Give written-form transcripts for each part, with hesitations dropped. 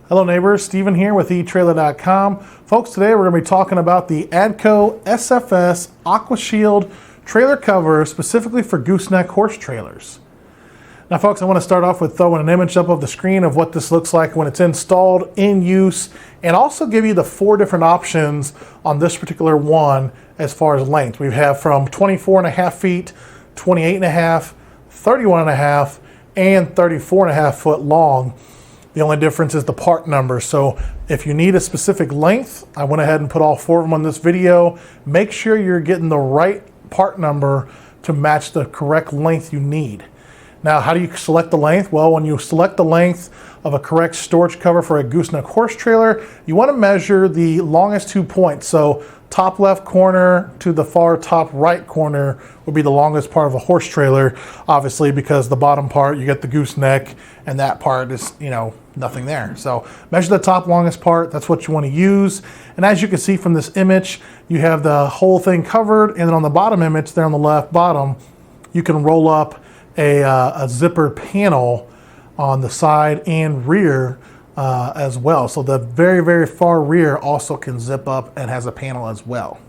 Hello neighbors, Stephen here with etrailer.com. Folks, today we're going to be talking about the ADCO SFS Aqua Shield trailer cover specifically for gooseneck horse trailers. Now folks, I want to start off with throwing an image up of the screen of what this looks like when it's installed, in use, and also give you the 4 different options on this particular one as far as length. We have from 24.5 feet, 28.5, 31.5, and 34.5 foot long. The only difference is the part number. So if you need a specific length, I went ahead and put all 4 of them on this video. Make sure you're getting the right part number to match the correct length you need. Now, how do you select the length? Well, when you select the length of a correct storage cover for a gooseneck horse trailer, you want to measure the longest 2 points. So top left corner to the far top right corner would be the longest part of a horse trailer, obviously, because the bottom part, you get the gooseneck, and that part is, nothing there. So measure the top longest part. That's what you want to use. And as you can see from this image, you have the whole thing covered, and then on the bottom image there on the left bottom, you can roll up a zipper panel on the side and rear as well. So the very, very far rear also can zip up and has a panel as well.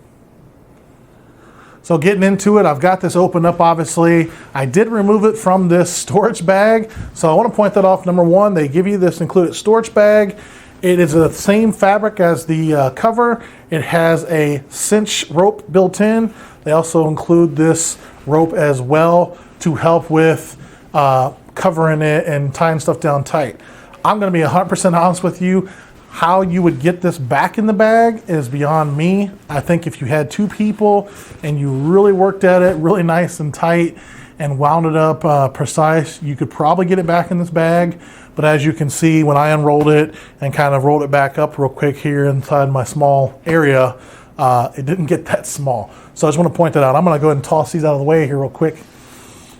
So getting into it, I've got this opened up, obviously. I did remove it from this storage bag. So I want to point that off. Number one, they give you this included storage bag. It is the same fabric as the cover. It has a cinch rope built in. They also include this rope as well to help with covering it and tying stuff down tight. I'm going to be 100% honest with you. How you would get this back in the bag is beyond me. I think if you had 2 people and you really worked at it really nice and tight and wound it up precise, you could probably get it back in this bag. But as you can see, when I unrolled it and kind of rolled it back up real quick here inside my small area, it didn't get that small. So I just want to point that out. I'm going to go ahead and toss these out of the way here real quick.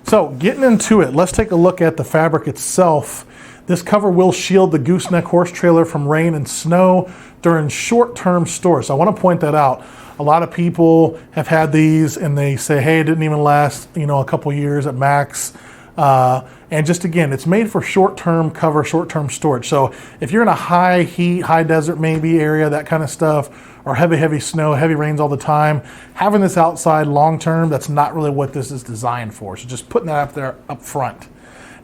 So getting into it, let's take a look at the fabric itself. This cover will shield the gooseneck horse trailer from rain and snow during short-term storage. So I want to point that out. A lot of people have had these and they say, hey, it didn't even last, a couple years at max. And just again, it's made for short-term cover, short-term storage. So if you're in a high heat, high desert maybe area, that kind of stuff, or heavy snow, heavy rains all the time, having this outside long-term, that's not really what this is designed for. So just putting that up there up front.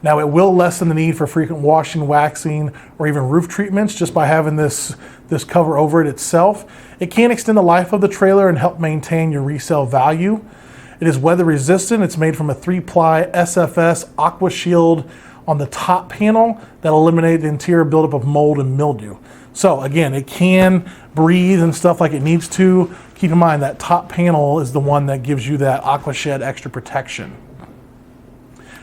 Now it will lessen the need for frequent washing, waxing, or even roof treatments just by having this cover over it itself. It can extend the life of the trailer and help maintain your resale value. It is weather resistant. It's made from a 3-ply SFS Aqua Shield on the top panel that eliminates the interior buildup of mold and mildew. So again, it can breathe and stuff like it needs to. Keep in mind that top panel is the one that gives you that Aqua Shed extra protection.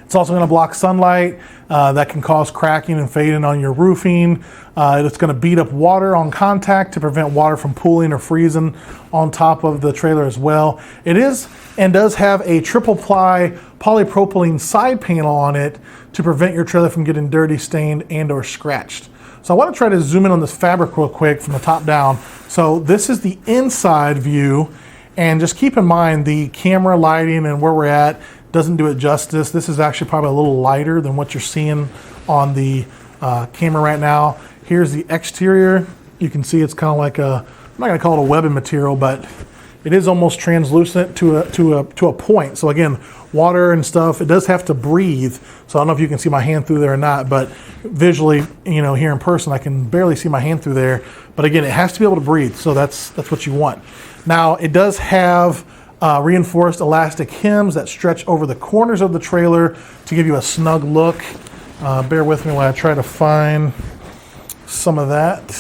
It's also going to block sunlight that can cause cracking and fading on your roofing. It's going to beat up water on contact to prevent water from pooling or freezing on top of the trailer as well. It is and does have a 3-ply polypropylene side panel on it to prevent your trailer from getting dirty, stained, and or scratched. So I want to try to zoom in on this fabric real quick from the top down. So this is the inside view, and just keep in mind the camera lighting and where we're at doesn't do it justice. This is actually probably a little lighter than what you're seeing on the camera right now. Here's the exterior. You can see it's kind of like I'm not going to call it a webbing material, but it is almost translucent to a point. So again, water and stuff, it does have to breathe. So I don't know if you can see my hand through there or not, but visually, here in person, I can barely see my hand through there. But again, it has to be able to breathe. So that's what you want. Now it does have reinforced elastic hems that stretch over the corners of the trailer to give you a snug look. Bear with me while I try to find some of that.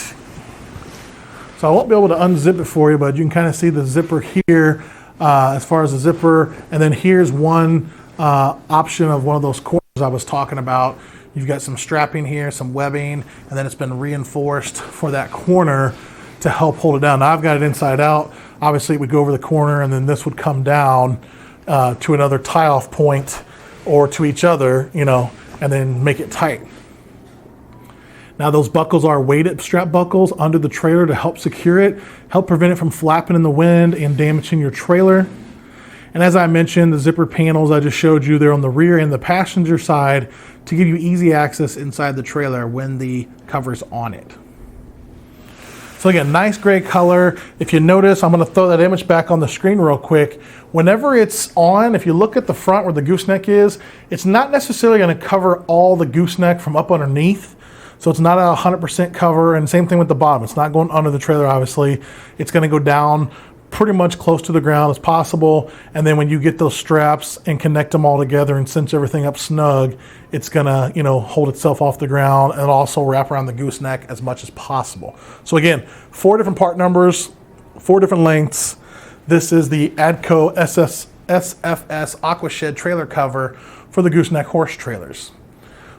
So I won't be able to unzip it for you, but you can kind of see the zipper here as far as the zipper. And then here's one option of one of those corners I was talking about. You've got some strapping here, some webbing, and then it's been reinforced for that corner to help hold it down. Now I've got it inside out. Obviously it would go over the corner and then this would come down to another tie-off point or to each other, and then make it tight. Now those buckles are weighted strap buckles under the trailer to help secure it, help prevent it from flapping in the wind and damaging your trailer. And as I mentioned, the zipper panels I just showed you, they're on the rear and the passenger side to give you easy access inside the trailer when the cover's on it. So again, nice gray color. If you notice, I'm gonna throw that image back on the screen real quick. Whenever it's on, if you look at the front where the gooseneck is, it's not necessarily gonna cover all the gooseneck from up underneath. So it's not a 100% cover, and same thing with the bottom. It's not going under the trailer, obviously. It's gonna go down pretty much close to the ground as possible. And then when you get those straps and connect them all together and cinch everything up snug, it's gonna, hold itself off the ground and also wrap around the gooseneck as much as possible. So again, 4 different part numbers, 4 different lengths. This is the ADCO SFS Aqua Shield trailer cover for the Gooseneck horse trailers.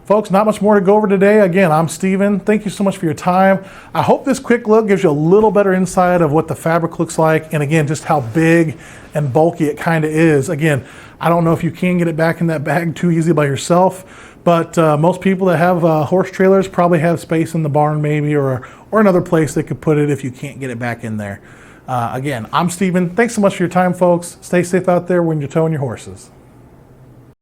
Folks, not much more to go over today. Again, I'm Steven. Thank you so much for your time. I hope this quick look gives you a little better insight of what the fabric looks like, and again, just how big and bulky it kind of is. Again, I don't know if you can get it back in that bag too easy by yourself, but most people that have horse trailers probably have space in the barn maybe, or another place they could put it if you can't get it back in there. Again, I'm Steven. Thanks so much for your time, folks. Stay safe out there when you're towing your horses.